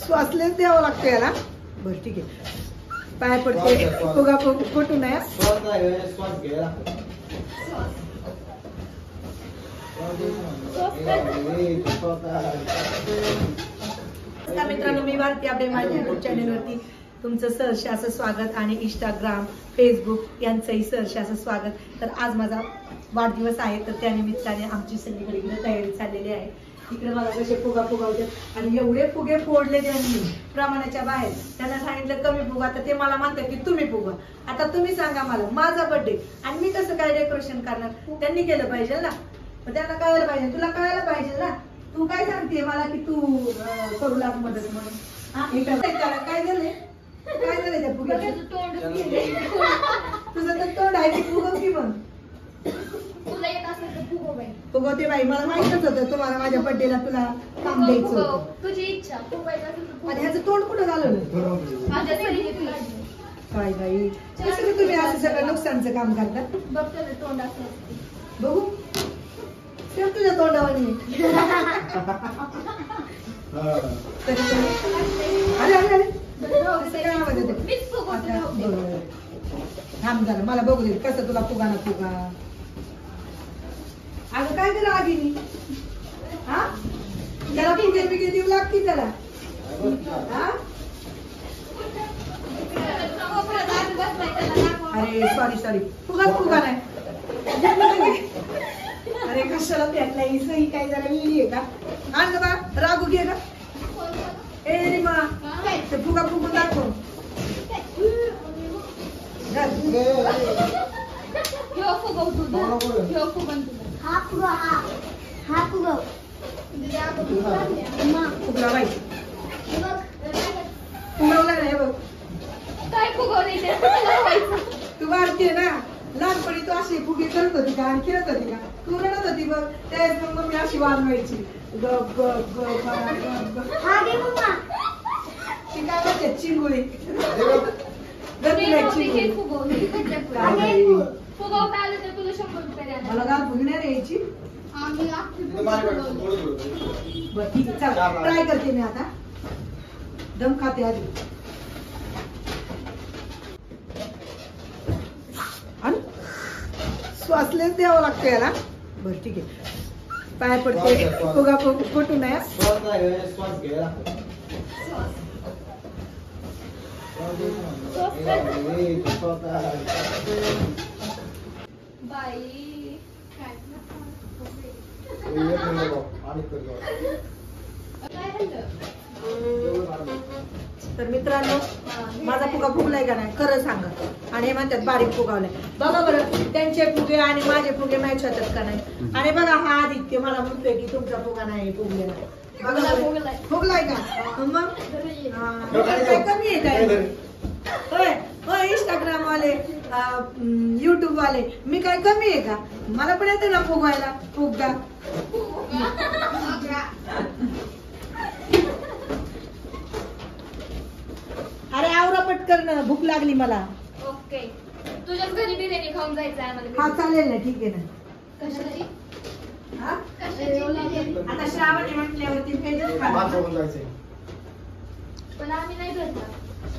श्वासलेच द्यावं लागतं याला. बरं ठीक आहे, पाय पडते. फुगा फुटू नये. मित्रांनो, मी भारती आपले माझ्या युट्यूब चॅनलवरती तुमचं सहर्ष असं स्वागत आणि इंस्टाग्राम फेसबुक यांचंही सहर्ष असं स्वागत. तर आज माझा वाढदिवस आहे, तर त्यानिमित्ताने आमची सगळीकडे तयारी चाललेली आहे. इकडे मला कसे फुगा होते आणि एवढे फुगे फोडले त्यांनी प्रमाणाच्या बाहेर. त्यांना सांगितलं कमी फुगा, तर ते मला म्हणतात की तुम्ही फुगा. आता तुम्ही सांगा मला, माझा बर्थडे आणि मी कसं काय डेकोरेशन करणार? त्यांनी केलं पाहिजे ना, मग त्यांना कळायला पाहिजे, तुला कळायला पाहिजे ना. तू काय सांगते मला की तू करू लाग मदत म्हणून? काय झालंय? काय झालंय त्या फुग्याचं? तुझं तर तोंड आहे, फुगव की मग. फुगवते बाई, मला माहितच होतं तुम्हाला माझ्या बर्थडेला तुला काम द्यायचं होतं. तुझी इच्छा आणि ह्याचं तोंड कुठं घालवलं? काय बाई, कसं तुम्ही असं सगळं नुकसानचं काम करता? तोंड बघू सेम तुझ्या तोंडावर. अरे अरे अरे थांब झालं, मला बघू दे कसं तुला फुगा ना फुगा. अगं काय केलं आधीनी? हा, त्याला फुगे बिगे देऊ लागतील त्याला. अरे सॉरी फुगा नाही. अरे कशाला भेटला ही सही? काय जरा लिहिली आहे का? आण ग बा, रागू घे का? ए मा, ते फुगा फुगून दाखव. फुगला बाई, फुगवला नाही बघ. काय फुगवले? तू वाढते ना, लहानपणी तू अशी फुगे करत होती का आणि खेळत होती का? तू रडत होती बघ, त्यावेळेस मग मी अशी वाजवायची. ग ग ग ती काय म्हणते? चिंगुळी. मला गाव फुगणार यायची. बरं ठीक आहे, चल ट्राय करते मी आता. दम खाते आधी. श्वासलेच द्यावं लागतं याला. बरं ठीक आहे, पाय पडते. फुगा फुटू नये. तर मित्रांनो, माझा फुगा फुगलाय का नाही खरं सांगा. आणि हे म्हणतात बारीक फुगावलाय. बघा बरं, त्यांचे फुगे आणि माझे फुगे मॅच होतात का नाही? आणि बघा हा आदित्य मला म्हणतोय की तुमचा फुगा नाही फुगलेला. बघा फुगलाय का? मग काय कमी आहे काय? होय इंस्टाग्राम वाले युट्यूब वाले, मी काय कमी आहे का? मला पण येते ना फुगवायला. फुगा अरे आवरा पटकन, भूक लागली मला. ओके, तुझ्याच घरी बिर्याणी खाऊन जायचं आहे मला. हा चालेल ना, ठीक आहे ना. कशाची? आता श्रावणी म्हटल्यावरती भेटच खाणार. पण आम्ही नाही भेटणार.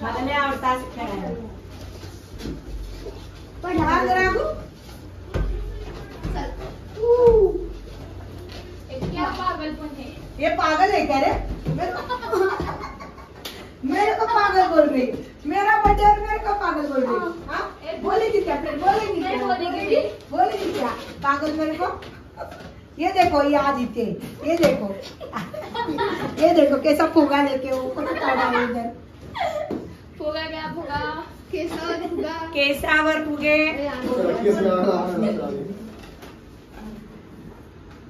मला नाही आवडतं असं खेळायला. ये पागल है क्या रे? मेरे को पागल बोल रही, मेरा बर्थडे और मेरे को पागल बोल रही. बोलेगी क्या फिर? बोलेगी क्या पागल मेरे को? ये देखो ये आदित्य, ये देखो कैसा फुगा लेके ऊपर इधर. फुगा क्या फुगा? केसावर फुगे.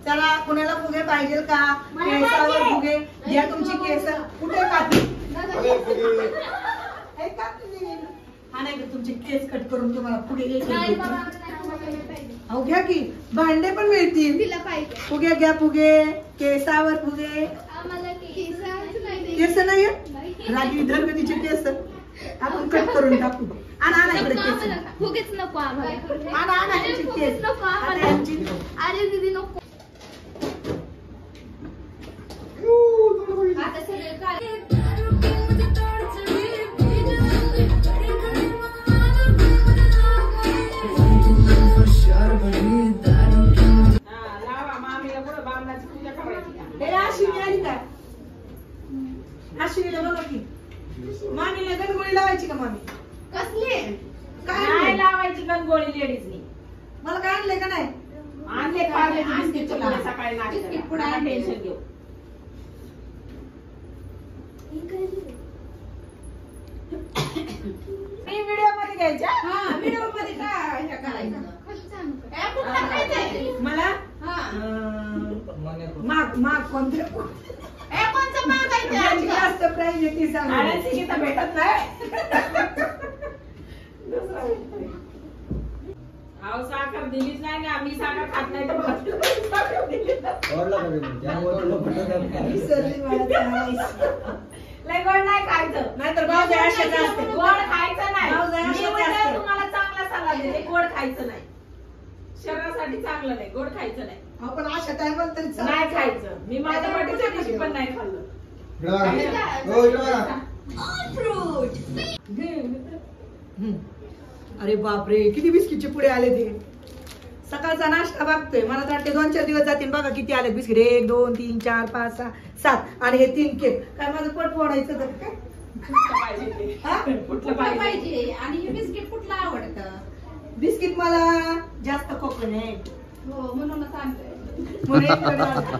चला, कुणाला फुगे पाहिजे का? केसावर फुगे या. तुमची केस कुठे काढली? हा नाही का, तुमचे केस कट करून तुम्हाला फुगे घ्या की. भांडे पण मिळतील. फुगे घ्या, फुगे केसावर फुगे. केस नाही रागी धर्मतीचे केस आपण कट करून टाकू. आणा इकडे केस. फुगेच नको आम्हाला. आणा केस नको आम्हाला. अरे दीदी नको. आता सगळे काय अन्नाची पूजा करायची का? हे अश्विनी आली का? अश्विनीला बोला की मामीला गणगोळी लावायची का मामी? कसली काय नाही आणलंय? लावायची गणगोळी लेडीजनी. मला काय आणलंय का नाही? आणले पाहिजे बिस्किट तुला. सकाळी बिस्किट पुडा नाश्त्याला. आणले. टेन्शन घेऊ. मी व्हिडिओ मध्ये घ्यायच्या. हा व्हिडिओ मध्ये काय हे करायचं? ए, कुठं टाकायचंय? मला हा. माग कोणतं ए, कोणचं मागायचं ज्याची आजकाल? जास्त प्राइस आहे ती सांग. अरे, ती तर भेटत नाही. अहो, साखर दिलीच नाही ना. मी साखर खात नाही तर भाजीला साखर दिली. विसरली मला त्यावेळेस. लय गोड नाही खायचं. नाहीतर भावजाई अशाच असते. गोड खायचं नाही. भावजाई मी अशाच उलट असते. तुम्हाला चांगला सल्ला देते. गोड खायचं नाही. शरीरासाठी चांगलं नाही. गोड खायचं नाही. आपण अशा टायमाला तरी चालतं. नाही खायचं. मी माझ्या बर्थडेच्या दिवशी पण नाही खाल्लं. अरे बापरे किती बिस्किटचे पुढे आले ते. सकाळचा नाश्ता बघतोय मला तर वाटते 2-4 दिवस जातील बघा किती आले बिस्किट. 1 2 3 4 5 6 7 आणि हे 3 केक. काय माझं पोट फोडायचं तर काय? कुठलं पाहिजे ते? हा? कुठलं पाहिजे? आणि हे बिस्किट कुठलं आवडतं? बिस्किट मला जास्त कोकोनट हो म्हणूनच आणलंय.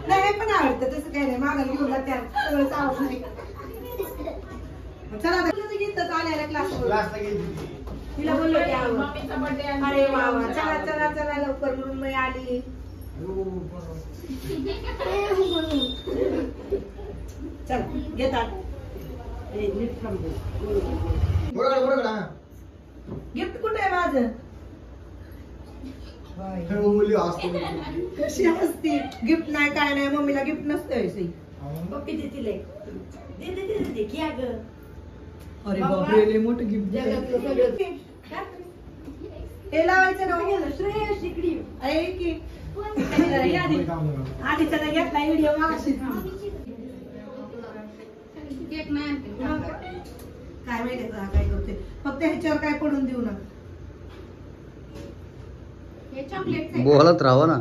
नाही हे पण आवडतं तसं काही नाही. मागायला घेऊन जा त्या सगळंच आवडतं. चला आता गीतच आलेला क्लास तिला बोललो की आवड. मम्मीचा birthday आहे. अरे वा वा चला चला चला लवकर म्हणून मी आली. चला घेतात गिफ्ट कुठे आहे माझं? कशी असती गिफ्ट नाही काय नाही मम्मीला गिफ्ट नसतं. पप्पी देतील दे घ्या ग. अरे बापरे लय मोठं गिफ्ट हे लावायचं ना श्रेयस इकडे आहे की आधी त्याला घेतला व्हिडिओ मागाशी. केक नाही आणते. काय माहिती का काय करते फक्त ह्याच्यावर काय पडून देऊ नका. हे चॉकलेट बोलत राहा ना.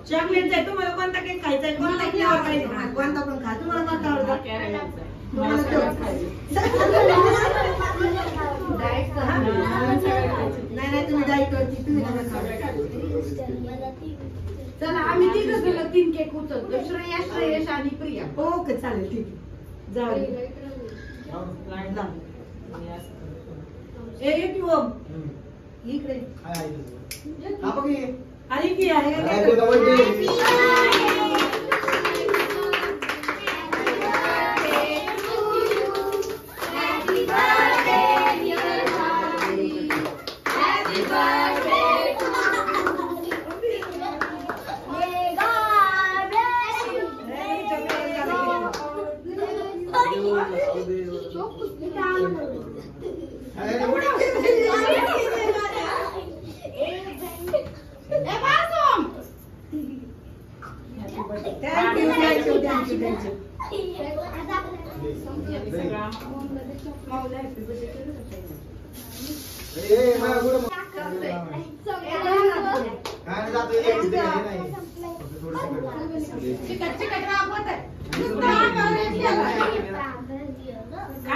चॉकलेट आहे तुम्हाला कोणता केक खायचा आहे कोणता फ्लेवर खायचा कोणता पण खा. तुम्हाला कोणता आवडतो? कॅरेलाचा आहे. तुम्हाला सगळं तो- खायचं. डाएट हा? नाही नाही तुम्ही डाईट वरती तुम्ही नका खाऊ. सगळं खायचं. चला आम्ही तिघं गेलो 3 केक उचलतो. श्रेयस आणि प्रिया. ओके चालेल ठीक आहे जाऊ दे. जा. ए ये की ओम इकडे आली की आहे काय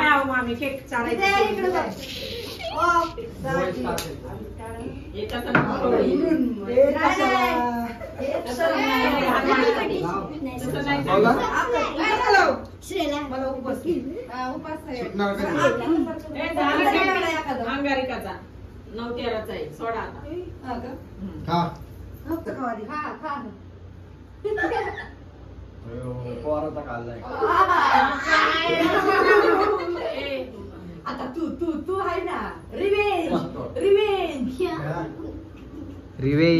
आहो मामी केक चालायचं एकाचा नको करू. तसं नाही चालत. मला उपवास उपास आहे. ए, झाला का? अंगारिकाचा 9-13चा आहे. सोडा आता. खा खा. ए, आता तू आहे ना. Revenge revenge रिवे